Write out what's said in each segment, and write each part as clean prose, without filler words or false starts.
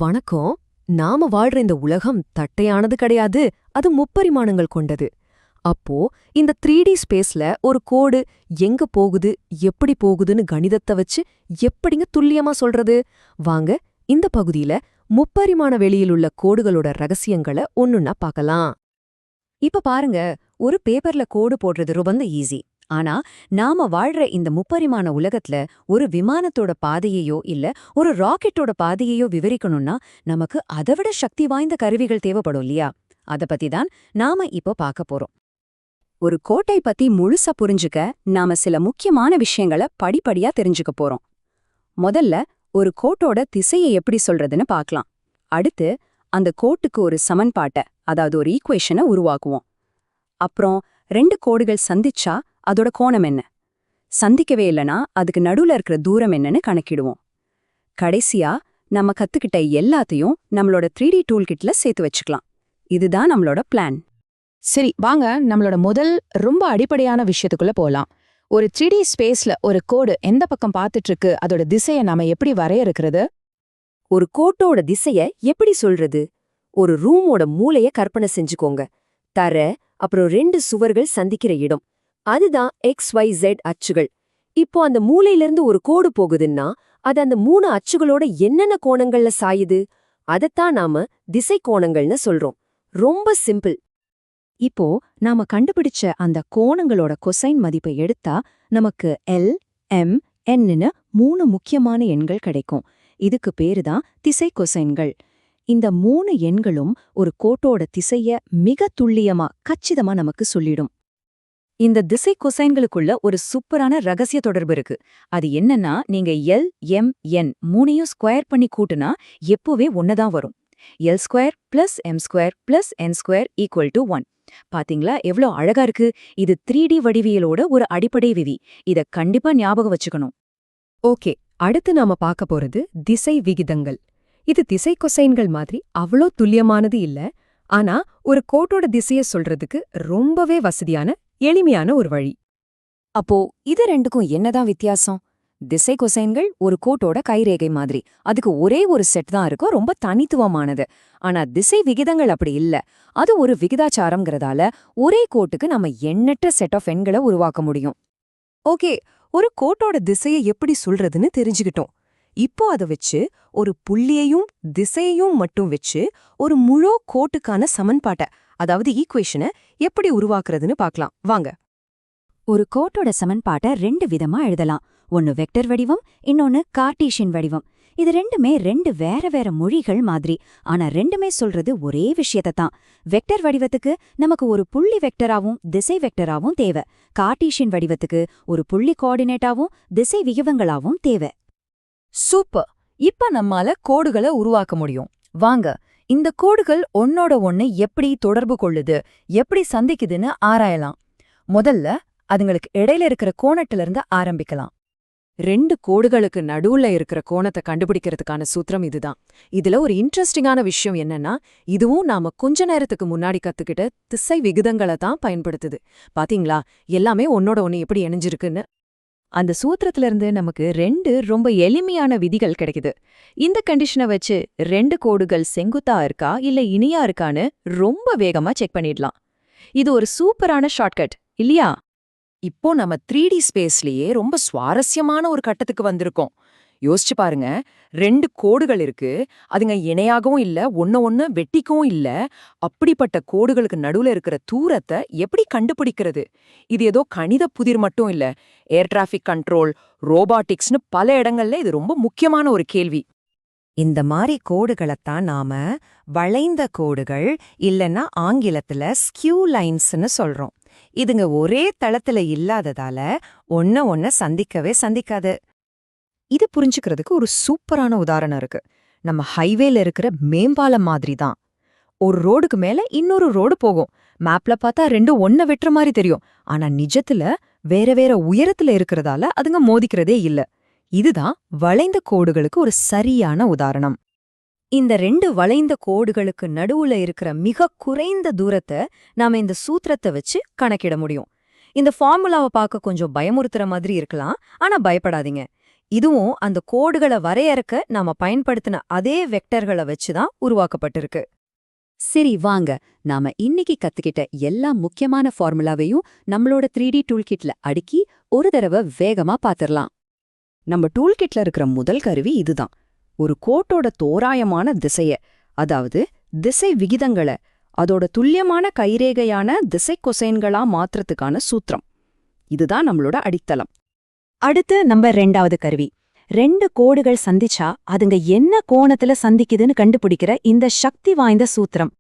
வணக்கம். நாம வாழ்ற இந்த உலகம் தட்டையானது கிடையாது, அது முப்பரிமாணங்கள் கொண்டது. அப்போ இந்த 3D ஸ்பேஸ்ல ஒரு கோடு எங்க போகுது, எப்படி போகுதுன்னு கணிதத்தை வச்சு எப்படிங்க துல்லியமா சொல்றது? வாங்க, இந்த பகுதியில முப்பரிமாண வெளியிலுள்ள கோடுகளோட ரகசியங்களை ஒண்ணுன்னா பார்க்கலாம். இப்ப பாருங்க, ஒரு பேப்பர்ல கோடு போடுறது ரொம்ப ஈஸி. ஆனா நாம வாழ்ற இந்த முப்பரிமாண உலகத்துல ஒரு விமானத்தோட பாதையையோ இல்ல ஒரு ராக்கெட்டோட பாதையையோ விவரிக்கணும்னா நமக்கு அதைவிட சக்தி வாய்ந்த கருவிகள் தேவைப்படும் இல்லையா? அத பத்தி தான் நாம இப்போ பார்க்க போறோம். ஒரு கோட்டை பத்தி முழுசா புரிஞ்சுக்க நாம சில முக்கியமான விஷயங்களை படிப்படியா தெரிஞ்சுக்க போறோம். முதல்ல ஒரு கோட்டோட திசையை எப்படி சொல்றதுன்னு பார்க்கலாம். அடுத்து அந்த கோட்டுக்கு ஒரு சமன்பாட்டை, அதாவது ஒரு ஈக்குவேஷனை உருவாக்குவோம். அப்புறம் 2 கோடுகள் சந்திச்சா அதோட கோணம் என்ன, சந்திக்கவே இல்லனா அதுக்கு நடுவுல இருக்கிற தூரம் என்னன்னு கணக்கிடுவோம். கடைசியா நம்ம கத்துக்கிட்ட எல்லாத்தையும் நம்மளோட 3D டூல் கிட்ல சேர்த்து வச்சுக்கலாம். இதுதான் நம்மளோட பிளான். சரி, வாங்க நம்மளோட முதல் ரொம்ப அடிப்படையான விஷயத்துக்குள்ள போலாம். ஒரு 3D ஸ்பேஸ்ல ஒரு கோடு எந்த பக்கம் பார்த்துட்டு இருக்கு, அதோட திசையை நாம எப்படி வரையறுக்கிறது? ஒரு கோட்டோட திசைய எப்படி சொல்றது? ஒரு ரூமோட மூலைய கற்பனை செஞ்சுக்கோங்க. தர, அப்புறம் 2 சுவர்கள் சந்திக்கிற இடம், அதுதான் XYZ அச்சுகள். இப்போ அந்த மூலையிலிருந்து ஒரு கோடு போகுதுன்னா அது அந்த 3 அச்சுகளோட என்னென்ன கோணங்கள்ல சாயுது, அதத்தான் நாம திசை கோணங்கள்னு சொல்றோம். ரொம்ப சிம்பிள். இப்போ நாம கண்டுபிடிச்ச அந்த கோணங்களோட கொசைன் மதிப்பை எடுத்தா நமக்கு L, M, Nன்னு 3 முக்கியமான எண்கள் கிடைக்கும். இதுக்கு பேருதான் திசை கொசைன்கள். இந்த 3 எண்களும் ஒரு கோட்டோட திசைய மிக துல்லியமா கச்சிதமா நமக்கு சொல்லிடும். இந்த திசை கொசைன்களுக்குள்ள ஒரு சூப்பரான ரகசிய தொடர்பு இருக்கு. அது என்னன்னா, நீங்க L, M, N 3யும் ஸ்கொயர் பண்ணி கூட்டுனா எப்பவே ஒன்னதான் வரும். L² + M² + N² = 1. பாத்தீங்களா எவ்ளோ அழகா இருக்கு? இது 3D வடிவியலோட ஒரு அடிப்படை விதி. இத கண்டிப்பா ஞாபகம் வச்சுக்கணும். ஓகே, அடுத்து நாம பார்க்க போறது திசை விகிதங்கள். இது திசை கொசைன்கள் மாதிரி அவ்வளோ துல்லியமானது இல்ல, ஆனா ஒரு கோட்டோட திசைய சொல்றதுக்கு ரொம்பவே வசதியான எளிமையான ஒரு வழி. அப்போ இது ரெண்டுக்கும் என்னதான் வித்தியாசம்? திசை கொசைன்கள் ஒரு கோட்டோட கைரேகை மாதிரி. அதுக்கு ஒரே ஒரு செட் தான் இருக்கும், ரொம்ப தனித்துவமானது. ஆனா திசை விகிதங்கள் அப்படி இல்ல. அது ஒரு விகிதாச்சாரம்ங்கிறதால ஒரே கோட்டுக்கு நம்ம எண்ணற்ற செட் ஆஃப் எண்களை உருவாக்க முடியும். ஓகே, ஒரு கோட்டோட திசையை எப்படி சொல்றதுன்னு தெரிஞ்சுக்கிட்டோம். இப்போ அதை வச்சு ஒரு புள்ளியையும் திசையையும் மட்டும் வச்சு ஒரு முழு கோட்டுக்கான சமன்பாட்டை, அதாவது ஈக்குவேஷனை எப்படி உருவாக்குறதுன்னு பார்க்கலாம் வாங்க. ஒரு கோட்டோட சமன்பாட்டை 2 விதமா எழுதலாம். ஒன்னு வெக்டர் வடிவம், இன்னொன்னு கார்ட்டீசியன் வடிவம். இது ரெண்டுமே 2 வேற வேற மொழிகள் மாதிரி. ஆனா ரெண்டுமே சொல்றது ஒரே விஷயத்தை தான். வெக்டர் வடிவத்துக்கு நமக்கு ஒரு புள்ளி வெக்டராவும் திசை வெக்டராவும் தேவை. கார்ட்டீசியன் வடிவத்துக்கு ஒரு புள்ளி கோஆர்டினேட்டாவும் திசை விகிதங்களாவும் தேவை. சூப்பர்! இப்ப நம்மால கோடுகளை உருவாக்க முடியும். வாங்க, இந்த கோடுகள் ஒன்னோட ஒன்னு எப்படி தொடர்பு கொள்ளுது, எப்படி சந்திக்குதுன்னு ஆராயலாம். முதல்ல அதுங்களுக்கு இடையில இருக்கிற கோணத்துல இருந்து ஆரம்பிக்கலாம். 2 கோடுகளுக்கு நடுவுல இருக்கிற கோணத்தை கண்டுபிடிக்கிறதுக்கான சூத்திரம் இதுதான். இதுல ஒரு இன்ட்ரெஸ்டிங்கான விஷயம் என்னன்னா, இதுவும் நாம கொஞ்ச நேரத்துக்கு முன்னாடி கத்துக்கிட்ட திசை விகிதங்களை தான் பயன்படுத்துது. பாத்தீங்களா, எல்லாமே ஒன்னோட ஒன்னு எப்படி இணைஞ்சிருக்குன்னு. அந்த சூத்திரத்துல இருந்து நமக்கு 2 ரொம்ப எளிமையான விதிகள் கிடைக்குது. இந்த கண்டிஷனை வச்சு 2 கோடுகள் செங்குத்தா இருக்கா இல்ல இணையா இருக்கான்னு ரொம்ப வேகமா செக் பண்ணிடலாம். இது ஒரு சூப்பரான ஷார்ட்கட் இல்லையா? இப்போ நம்ம 3D ஸ்பேஸ்லயே ரொம்ப சுவாரஸ்யமான ஒரு கட்டத்துக்கு வந்திருக்கோம். யோசிச்சு பாருங்க, 2 கோடுகள் இருக்கு, அதுங்க இணையாகவும் இல்ல, ஒன்னு வெட்டிக்கவும் இல்ல. அப்படிப்பட்ட கோடுகளுக்கு நடுவுல இருக்கிற தூரத்தை எப்படி கண்டுபிடிக்கிறது? இது ஏதோ கணித புதிர் மட்டும் இல்ல, ஏர் டிராஃபிக் கண்ட்ரோல், ரோபாட்டிக்ஸ்னு பல இடங்கள்ல இது ரொம்ப முக்கியமான ஒரு கேள்வி. இந்த மாதிரி கோடுகளைத்தான் நாம வளைந்த கோடுகள் இல்லைன்னா ஆங்கிலத்துல ஸ்கியூ லைன்ஸ்னு சொல்றோம். இதுங்க ஒரே தளத்துல இல்லாததால ஒன்ன சந்திக்கவே சந்திக்காது. இது புரிஞ்சுக்கிறதுக்கு ஒரு சூப்பரான உதாரணம் இருக்கு. நம்ம ஹைவேல இருக்கிற மேம்பாலம் மாதிரி தான். ஒரு ரோடுக்கு மேல இன்னொரு ரோடு போகும். மேப்ல பார்த்தா 2 ஒன்ன வெட்டுற மாதிரி தெரியும். ஆனா நிஜத்துல வேற வேற உயரத்துல இருக்கிறதால அதுங்க மோதிக்கிறதே இல்ல. இதுதான் வளைந்த கோடுகளுக்கு ஒரு சரியான உதாரணம். இந்த 2 வளைந்த கோடுகளுக்கு நடுவுல இருக்கிற மிக குறைந்த தூரத்தை நாம இந்த சூத்திரத்தை வச்சு கணக்கிட முடியும். இந்த ஃபார்முலாவை பார்க்க கொஞ்சம் பயமுறுத்துற மாதிரி இருக்கலாம், ஆனா பயப்படாதீங்க. இதுவும் அந்த கோடுகளை வரையறுக்க நாம பயன்படுத்தின அதே வெக்டர்களை வச்சுதான் உருவாக்கப்பட்டிருக்கு. சரி வாங்க, நாம இன்னைக்கு கத்துக்கிட்ட எல்லா முக்கியமான ஃபார்முலாவையும் நம்மளோட 3D டூல்கிட்ல அடுக்கி ஒரு தடவை வேகமா பாத்திரலாம். நம்ம டூல்கிட்ல இருக்கிற முதல் கருவி இதுதான். ஒரு கோட்டோட தோராயமான திசைய, அதாவது திசை விகிதங்களை அதோட துல்லியமான கைரேகையான திசை கொசைன்களா மாத்துறதுக்கான சூத்திரம். இதுதான் நம்மளோட அடித்தளம். அடுத்து நம்ம 2வது கருவி. 2 கோடுகள் சந்திச்சா அதுங்க என்ன கோணத்துல சந்திக்குதுன்னு கண்டுபிடிக்கிற இந்த சக்தி வாய்ந்த சூத்திரம்.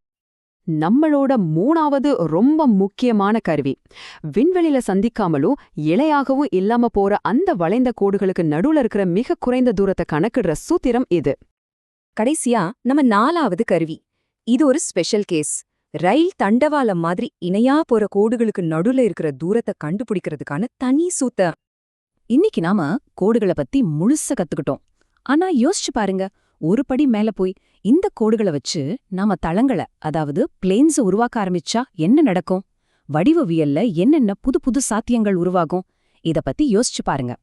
நம்மளோட 3வது ரொம்ப முக்கியமான கருவி. விண்வெளியில சந்திக்காமலும் இணையாகவும் இல்லாம போற அந்த வளைந்த கோடுகளுக்கு நடுவுல இருக்கிற மிக குறைந்த தூரத்தை கணக்கிடுற சூத்திரம் இது. கடைசியா நம்ம 4வது கருவி. இது ஒரு ஸ்பெஷல் கேஸ். ரயில் தண்டவாளம் மாதிரி இணையா போற கோடுகளுக்கு நடுவுல இருக்கிற தூரத்தை கண்டுபிடிக்கிறதுக்கான தனி சூத்திரம். இன்னைக்கு நாம கோடுகளை பத்தி முழுசா கத்துக்கிட்டோம். ஆனா யோசிச்சு பாருங்க, ஒரு படி மேல போய் இந்த கோடுகளை வச்சு நாம தளங்களை, அதாவது பிளேன்ஸ உருவாக்க ஆரம்பிச்சா என்ன நடக்கும்? வடிவவியல்ல என்னென்ன புது புது சாத்தியங்கள் உருவாகும்? இத பத்தி யோசிச்சு பாருங்க.